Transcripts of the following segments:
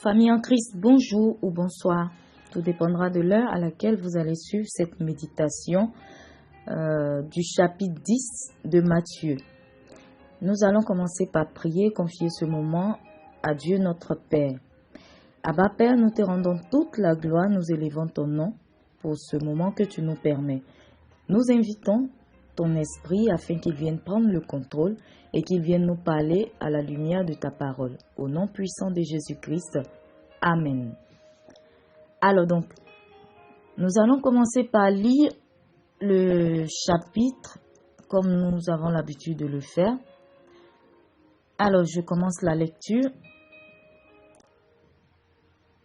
Famille en Christ, bonjour ou bonsoir. Tout dépendra de l'heure à laquelle vous allez suivre cette méditation du chapitre 10 de Matthieu. Nous allons commencer par prier et confier ce moment à Dieu notre Père. Abba Père, nous te rendons toute la gloire, nous élevons ton nom pour ce moment que tu nous permets. Nous invitons ton esprit afin qu'il vienne prendre le contrôle et qu'il vienne nous parler à la lumière de ta parole. Au nom puissant de Jésus-Christ, Amen. Alors donc, nous allons commencer par lire le chapitre comme nous avons l'habitude de le faire. Alors, je commence la lecture.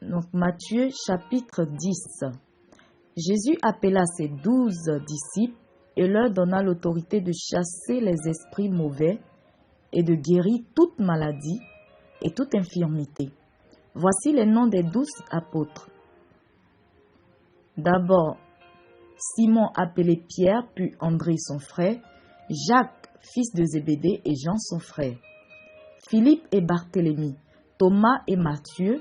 Donc, Matthieu chapitre 10. Jésus appela ses 12 disciples et leur donna l'autorité de chasser les esprits mauvais et de guérir toute maladie et toute infirmité. Voici les noms des 12 apôtres. D'abord, Simon appelé Pierre, puis André son frère, Jacques, fils de Zébédée, et Jean son frère, Philippe et Barthélemy, Thomas et Matthieu,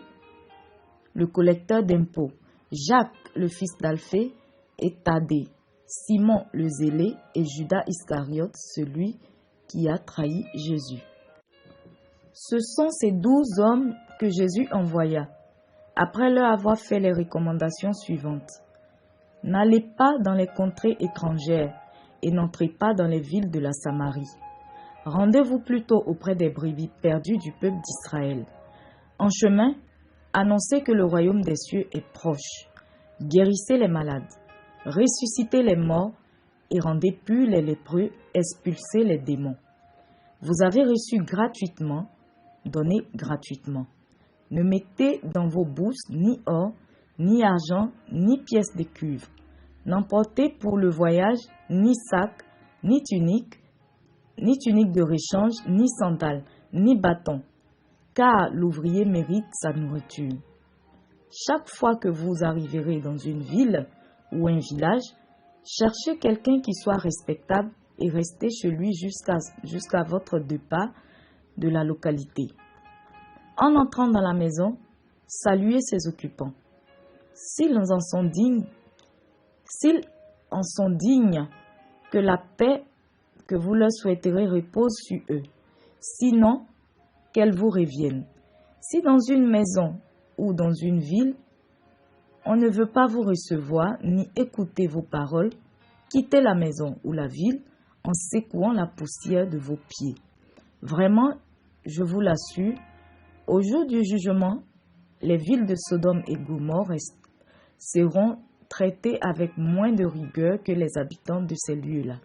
le collecteur d'impôts, Jacques, le fils d'Alphée, et Thaddée, Simon le zélé et Judas Iscariote, celui qui a trahi Jésus. Ce sont ces 12 hommes que Jésus envoya, après leur avoir fait les recommandations suivantes. N'allez pas dans les contrées étrangères et n'entrez pas dans les villes de la Samarie. Rendez-vous plutôt auprès des brebis perdues du peuple d'Israël. En chemin, annoncez que le royaume des cieux est proche. Guérissez les malades, ressuscitez les morts et rendez purs les lépreux, expulsez les démons. Vous avez reçu gratuitement, donnez gratuitement. Ne mettez dans vos bourses ni or, ni argent, ni pièces de cuivre. N'emportez pour le voyage ni sac, ni tunique de rechange, ni sandales, ni bâton, car l'ouvrier mérite sa nourriture. Chaque fois que vous arriverez dans une ville ou un village, cherchez quelqu'un qui soit respectable et restez chez lui jusqu'à votre départ de la localité. En entrant dans la maison, saluez ses occupants. S'ils en sont dignes, que la paix que vous leur souhaiterez repose sur eux. Sinon, qu'elle vous revienne. Si dans une maison ou dans une ville, on ne veut pas vous recevoir ni écouter vos paroles, quittez la maison ou la ville en secouant la poussière de vos pieds. Vraiment, je vous l'assure, au jour du jugement, les villes de Sodome et Gomorrhe seront traitées avec moins de rigueur que les habitants de ces lieux-là.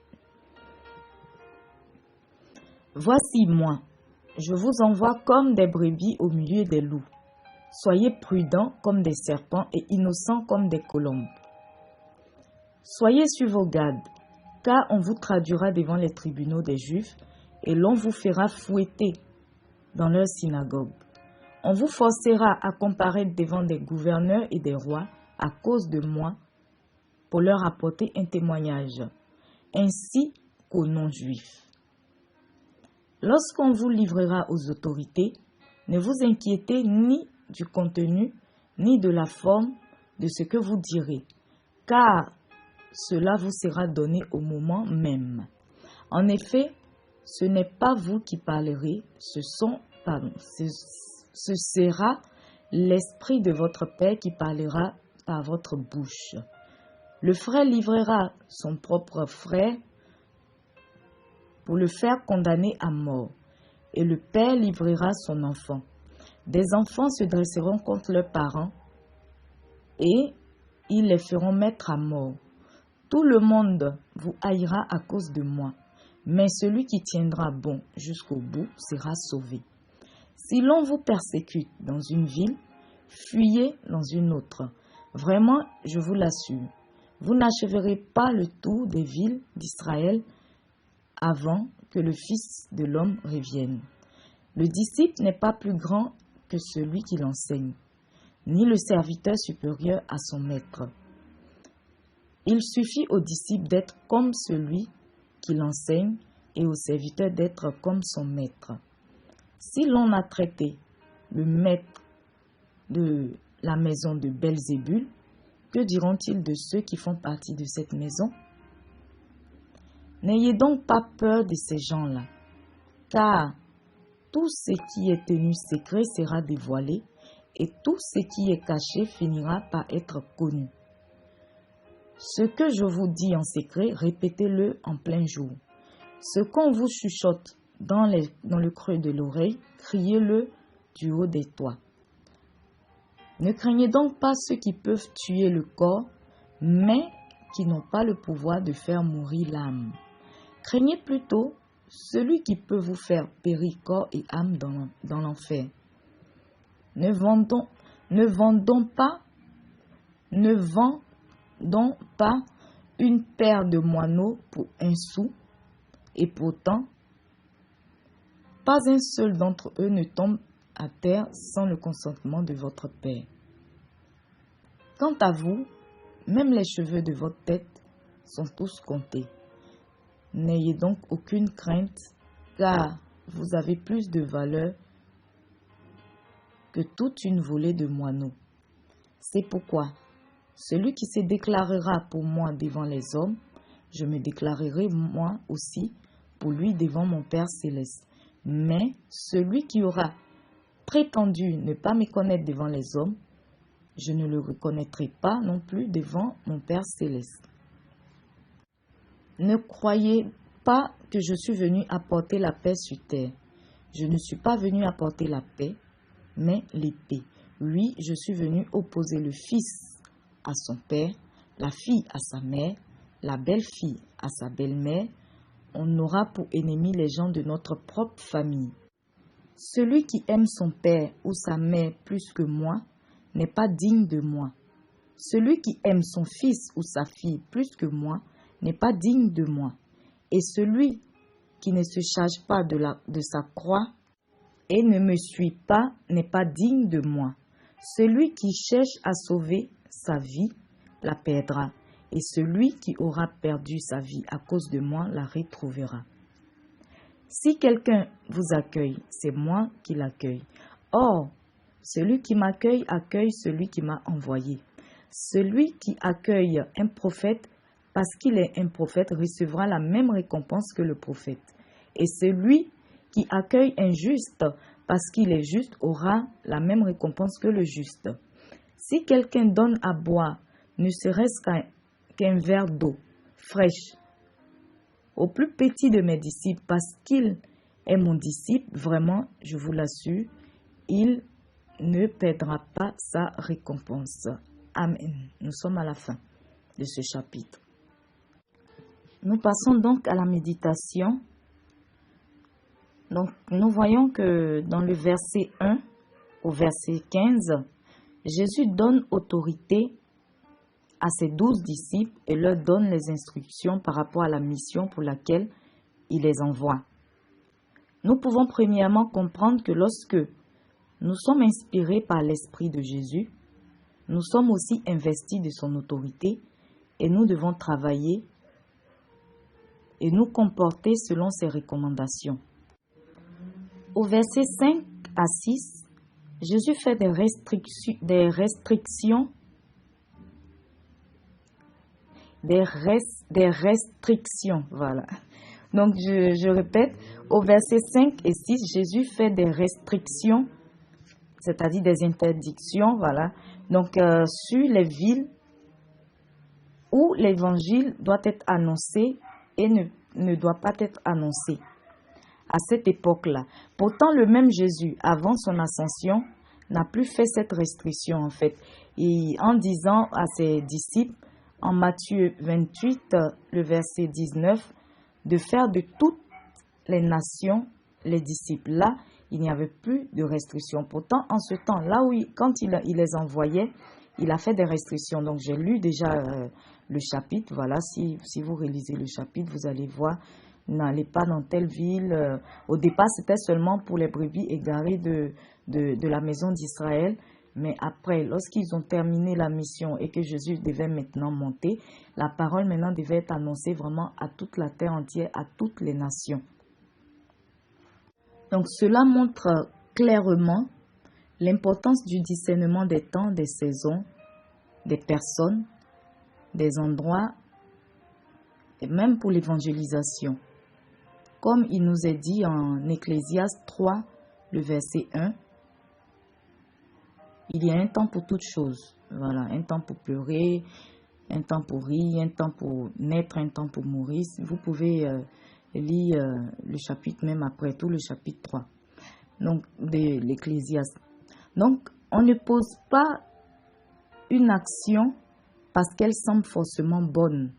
Voici moi, je vous envoie comme des brebis au milieu des loups. Soyez prudents comme des serpents et innocents comme des colombes. Soyez sur vos gardes, car on vous traduira devant les tribunaux des Juifs et l'on vous fera fouetter dans leurs synagogues. On vous forcera à comparaître devant des gouverneurs et des rois à cause de moi pour leur apporter un témoignage, ainsi qu'aux non-juifs. Lorsqu'on vous livrera aux autorités, ne vous inquiétez ni du contenu ni de la forme de ce que vous direz, car cela vous sera donné au moment même. En effet, ce n'est pas vous qui parlerez, ce sera l'Esprit de votre Père qui parlera par votre bouche. Le frère livrera son propre frère pour le faire condamner à mort, et le père livrera son enfant. Des enfants se dresseront contre leurs parents, et ils les feront mettre à mort. Tout le monde vous haïra à cause de moi, mais celui qui tiendra bon jusqu'au bout sera sauvé. Si l'on vous persécute dans une ville, fuyez dans une autre. Vraiment, je vous l'assure, vous n'achèverez pas le tour des villes d'Israël avant que le Fils de l'homme revienne. Le disciple n'est pas plus grand que celui qui l'enseigne, ni le serviteur supérieur à son maître. Il suffit au disciple d'être comme celui qui l'enseigne et au serviteur d'être comme son maître. Si l'on a traité le maître de la maison de Belzébul, que diront-ils de ceux qui font partie de cette maison? N'ayez donc pas peur de ces gens-là, car tout ce qui est tenu secret sera dévoilé, et tout ce qui est caché finira par être connu. Ce que je vous dis en secret, répétez-le en plein jour. Ce qu'on vous chuchote dans le creux de l'oreille, criez-le du haut des toits. Ne craignez donc pas ceux qui peuvent tuer le corps, mais qui n'ont pas le pouvoir de faire mourir l'âme. Craignez plutôt celui qui peut vous faire périr corps et âme dans l'enfer. Ne vendons pas une paire de moineaux pour 1 sou, et pourtant, pas un seul d'entre eux ne tombe à terre sans le consentement de votre Père. Quant à vous, même les cheveux de votre tête sont tous comptés. N'ayez donc aucune crainte, car vous avez plus de valeur que toute une volée de moineaux. C'est pourquoi, celui qui se déclarera pour moi devant les hommes, je me déclarerai moi aussi pour lui devant mon Père céleste. Mais celui qui aura prétendu ne pas me connaître devant les hommes, je ne le reconnaîtrai pas non plus devant mon Père céleste. Ne croyez pas que je suis venu apporter la paix sur terre. Je ne suis pas venu apporter la paix, mais l'épée. Oui, je suis venu opposer le fils à son père, la fille à sa mère, la belle-fille à sa belle-mère. On aura pour ennemis les gens de notre propre famille. Celui qui aime son père ou sa mère plus que moi n'est pas digne de moi. Celui qui aime son fils ou sa fille plus que moi n'est pas digne de moi. Et celui qui ne se charge pas de sa croix et ne me suit pas n'est pas digne de moi. Celui qui cherche à sauver sa vie la perdra, et celui qui aura perdu sa vie à cause de moi la retrouvera. Si quelqu'un vous accueille, c'est moi qui l'accueille. Or, celui qui m'accueille accueille celui qui m'a envoyé. Celui qui accueille un prophète parce qu'il est un prophète recevra la même récompense que le prophète. Et celui qui accueille un juste parce qu'il est juste aura la même récompense que le juste. Si quelqu'un donne à boire, ne serait-ce qu'un verre d'eau fraîche au plus petit de mes disciples, parce qu'il est mon disciple, vraiment, je vous l'assure, il ne perdra pas sa récompense. Amen. Nous sommes à la fin de ce chapitre. Nous passons donc à la méditation. Donc, nous voyons que dans le verset 1 au verset 15, Jésus donne autorité à ses 12 disciples et leur donne les instructions par rapport à la mission pour laquelle il les envoie. Nous pouvons premièrement comprendre que lorsque nous sommes inspirés par l'Esprit de Jésus, nous sommes aussi investis de son autorité et nous devons travailler et nous comporter selon ses recommandations. Au verset 5 à 6, Jésus fait des restrictions, voilà. Donc, je répète, au verset 5 et 6, Jésus fait des restrictions, c'est-à-dire des interdictions, voilà. Donc, sur les villes où l'évangile doit être annoncé et ne doit pas être annoncé à cette époque-là. Pourtant, le même Jésus, avant son ascension, n'a plus fait cette restriction, en fait. Et en disant à ses disciples, en Matthieu 28, le verset 19, de faire de toutes les nations les disciples. Là, il n'y avait plus de restrictions. Pourtant, en ce temps, là où quand il les envoyait, il a fait des restrictions. Donc, j'ai lu déjà le chapitre. Voilà, si vous relisez le chapitre, vous allez voir, n'allez pas dans telle ville. Au départ, c'était seulement pour les brebis égarées de la maison d'Israël. Mais après, lorsqu'ils ont terminé la mission et que Jésus devait maintenant monter, la parole maintenant devait être annoncée vraiment à toute la terre entière, à toutes les nations. Donc cela montre clairement L'importance du discernement des temps, des saisons, des personnes, des endroits, et même pour l'évangélisation. Comme il nous est dit en Ecclésiaste 3, le verset 1, il y a un temps pour toutes choses. Voilà, un temps pour pleurer, un temps pour rire, un temps pour naître, un temps pour mourir. Vous pouvez lire le chapitre même après tout, le chapitre 3 donc, de l'Ecclésiaste. Donc, on ne pose pas une action parce qu'elle semble forcément bonne,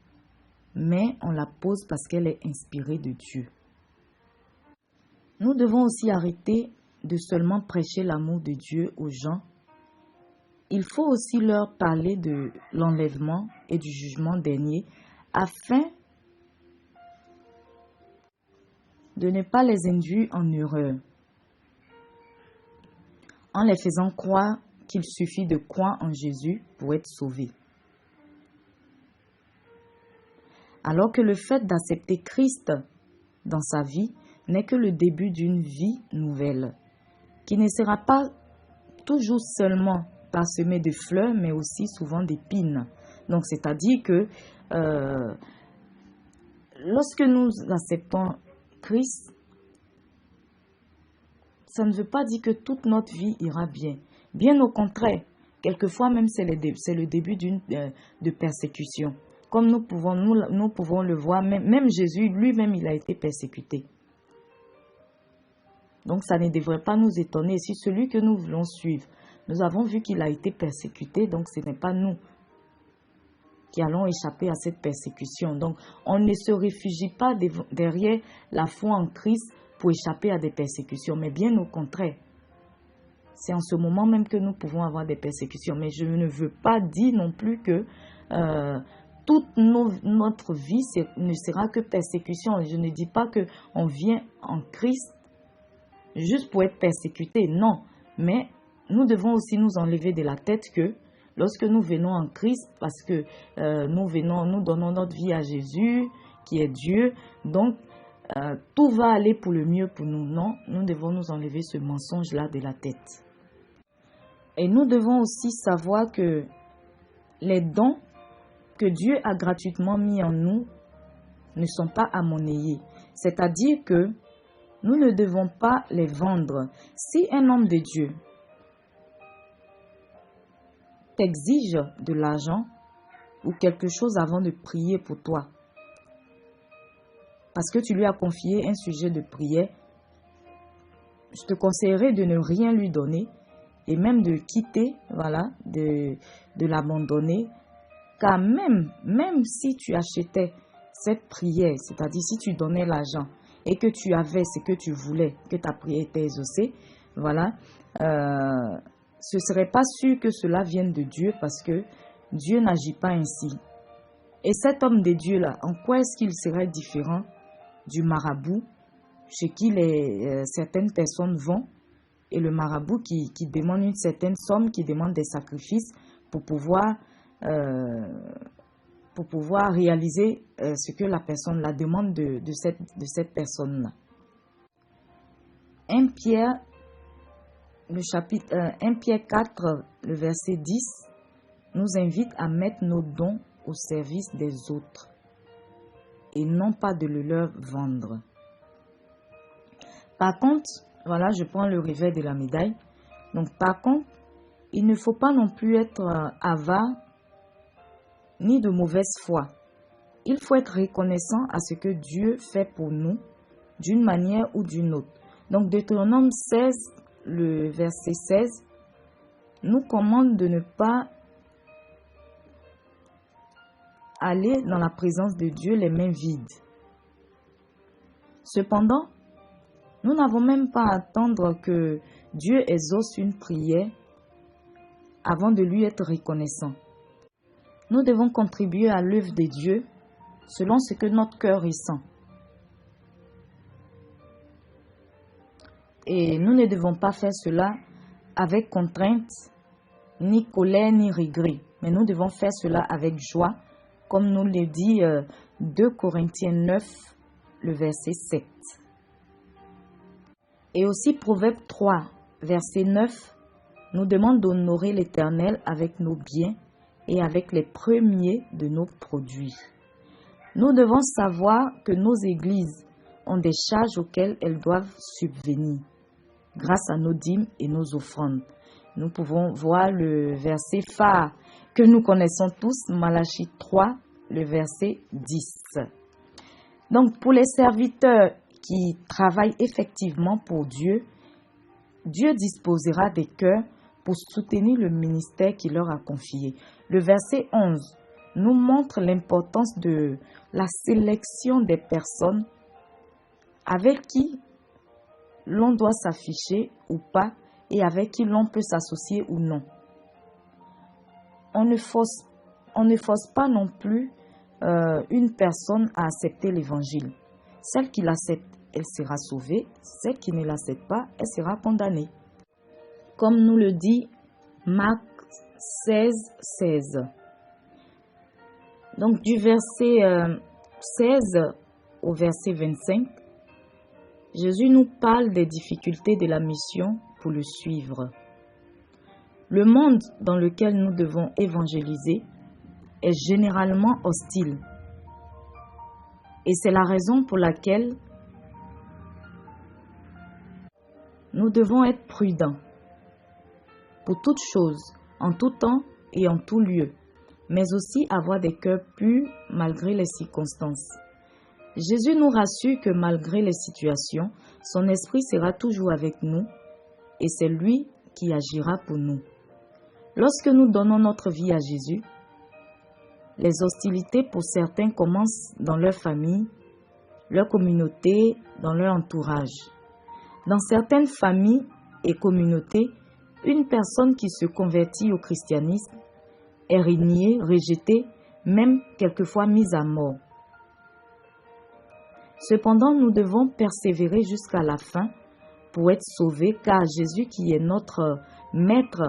mais on la pose parce qu'elle est inspirée de Dieu. Nous devons aussi arrêter de seulement prêcher l'amour de Dieu aux gens. Il faut aussi leur parler de l'enlèvement et du jugement dernier afin de ne pas les induire en erreur, en les faisant croire qu'il suffit de croire en Jésus pour être sauvé. Alors que le fait d'accepter Christ dans sa vie n'est que le début d'une vie nouvelle, qui ne sera pas toujours seulement parsemée de fleurs, mais aussi souvent d'épines. Donc, c'est-à-dire que lorsque nous acceptons Christ, ça ne veut pas dire que toute notre vie ira bien. Bien au contraire, quelquefois même c'est le début de persécution. Comme nous pouvons le voir, même Jésus lui-même il a été persécuté. Donc ça ne devrait pas nous étonner. Si celui que nous voulons suivre, nous avons vu qu'il a été persécuté, donc ce n'est pas nous qui allons échapper à cette persécution. Donc on ne se réfugie pas derrière la foi en Christ pour échapper à des persécutions, mais bien au contraire. C'est en ce moment même que nous pouvons avoir des persécutions. Mais je ne veux pas dire non plus que toute notre vie ne sera que persécution. Je ne dis pas qu'on vient en Christ juste pour être persécuté. Non, mais nous devons aussi nous enlever de la tête que lorsque nous venons en Christ, parce que nous donnons notre vie à Jésus, qui est Dieu, donc tout va aller pour le mieux pour nous. Non, nous devons nous enlever ce mensonge-là de la tête. Et nous devons aussi savoir que les dons que Dieu a gratuitement mis en nous ne sont pas à monnayer. C'est-à-dire que nous ne devons pas les vendre. Si un homme de Dieu t'exige de l'argent ou quelque chose avant de prier pour toi, parce que tu lui as confié un sujet de prière, je te conseillerais de ne rien lui donner et même de quitter, voilà, de l'abandonner. Car même si tu achetais cette prière, c'est-à-dire si tu donnais l'argent et que tu avais ce que tu voulais, que ta prière était exaucée, voilà, ce ne serait pas sûr que cela vienne de Dieu parce que Dieu n'agit pas ainsi. Et cet homme de Dieu-là, en quoi est-ce qu'il serait différent du marabout chez qui certaines personnes vont et le marabout qui demande une certaine somme, qui demande des sacrifices pour pouvoir réaliser ce que la personne la demande de cette personne-là. 1 Pierre 4, le verset 10, nous invite à mettre nos dons au service des autres et non pas de le leur vendre. Par contre, voilà, je prends le revers de la médaille. Donc, par contre, il ne faut pas non plus être avare ni de mauvaise foi. Il faut être reconnaissant à ce que Dieu fait pour nous d'une manière ou d'une autre. Donc, Deutéronome 16, le verset 16, nous commande de ne pas aller dans la présence de Dieu les mains vides. Cependant, nous n'avons même pas à attendre que Dieu exauce une prière avant de lui être reconnaissant. Nous devons contribuer à l'œuvre de Dieu selon ce que notre cœur ressent. Et nous ne devons pas faire cela avec contrainte, ni colère, ni regret. Mais nous devons faire cela avec joie, comme nous le dit 2 Corinthiens 9, le verset 7. Et aussi Proverbe 3, verset 9, nous demande d'honorer l'Éternel avec nos biens et avec les premiers de nos produits. Nous devons savoir que nos églises ont des charges auxquelles elles doivent subvenir grâce à nos dîmes et nos offrandes. Nous pouvons voir le verset phare que nous connaissons tous, Malachie 3, le verset 10. Donc, pour les serviteurs qui travaillent effectivement pour Dieu, Dieu disposera des cœurs pour soutenir le ministère qu'il leur a confié. Le verset 11 nous montre l'importance de la sélection des personnes avec qui l'on doit s'afficher ou pas et avec qui l'on peut s'associer ou non. On ne force pas non plus une personne à accepter l'évangile. Celle qui l'accepte, elle sera sauvée. Celle qui ne l'accepte pas, elle sera condamnée. Comme nous le dit Marc 16, 16. Donc du verset 16 au verset 25, Jésus nous parle des difficultés de la mission pour le suivre. Le monde dans lequel nous devons évangéliser est généralement hostile. Et c'est la raison pour laquelle nous devons être prudents pour toutes choses, en tout temps et en tout lieu, mais aussi avoir des cœurs purs malgré les circonstances. Jésus nous rassure que malgré les situations, son esprit sera toujours avec nous et c'est lui qui agira pour nous. Lorsque nous donnons notre vie à Jésus, les hostilités pour certains commencent dans leur famille, leur communauté, dans leur entourage. Dans certaines familles et communautés, une personne qui se convertit au christianisme est reniée, rejetée, même quelquefois mise à mort. Cependant, nous devons persévérer jusqu'à la fin pour être sauvés, car Jésus, qui est notre maître,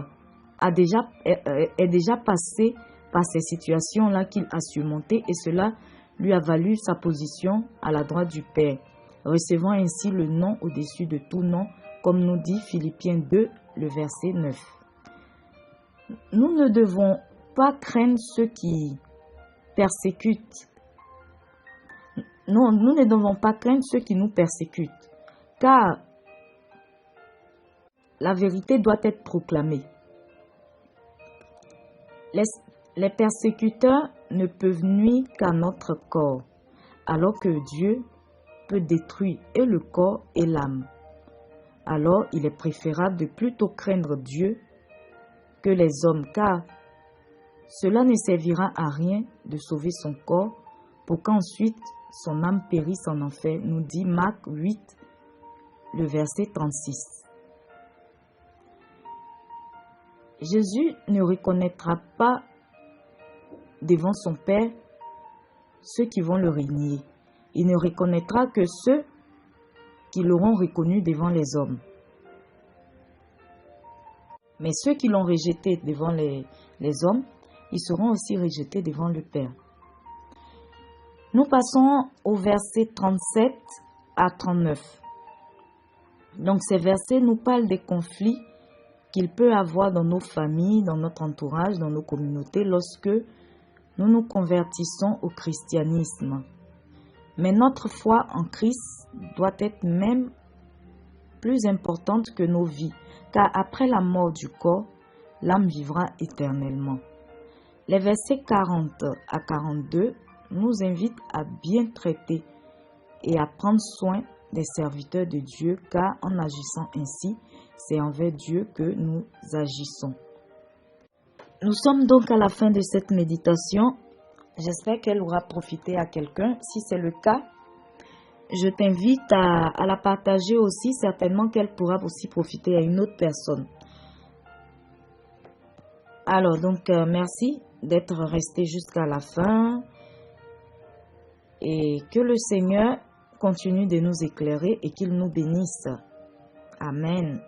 est déjà passé par ces situations-là qu'il a surmontées et cela lui a valu sa position à la droite du Père, recevant ainsi le nom au-dessus de tout nom, comme nous dit Philippiens 2, le verset 9. Nous ne devons pas craindre ceux qui persécutent. Nous ne devons pas craindre ceux qui nous persécutent, car la vérité doit être proclamée. Les persécuteurs ne peuvent nuire qu'à notre corps, alors que Dieu peut détruire et le corps et l'âme. Alors, il est préférable de plutôt craindre Dieu que les hommes, car cela ne servira à rien de sauver son corps pour qu'ensuite son âme périsse en enfer, nous dit Marc 8, le verset 36. Jésus ne reconnaîtra pas devant son Père ceux qui vont le régner. Il ne reconnaîtra que ceux qui l'auront reconnu devant les hommes. Mais ceux qui l'ont rejeté devant les hommes, ils seront aussi rejetés devant le Père. Nous passons au verset 37 à 39. Donc ces versets nous parlent des conflits qu'il peut avoir dans nos familles, dans notre entourage, dans nos communautés lorsque nous nous convertissons au christianisme. Mais notre foi en Christ doit être même plus importante que nos vies, car après la mort du corps, l'âme vivra éternellement. Les versets 40 à 42 nous invitent à bien traiter et à prendre soin des serviteurs de Dieu, car en agissant ainsi, c'est envers Dieu que nous agissons. Nous sommes donc à la fin de cette méditation. J'espère qu'elle aura profité à quelqu'un. Si c'est le cas, je t'invite à la partager aussi. Certainement qu'elle pourra aussi profiter à une autre personne. Alors, donc, merci d'être resté jusqu'à la fin. Et que le Seigneur continue de nous éclairer et qu'il nous bénisse. Amen.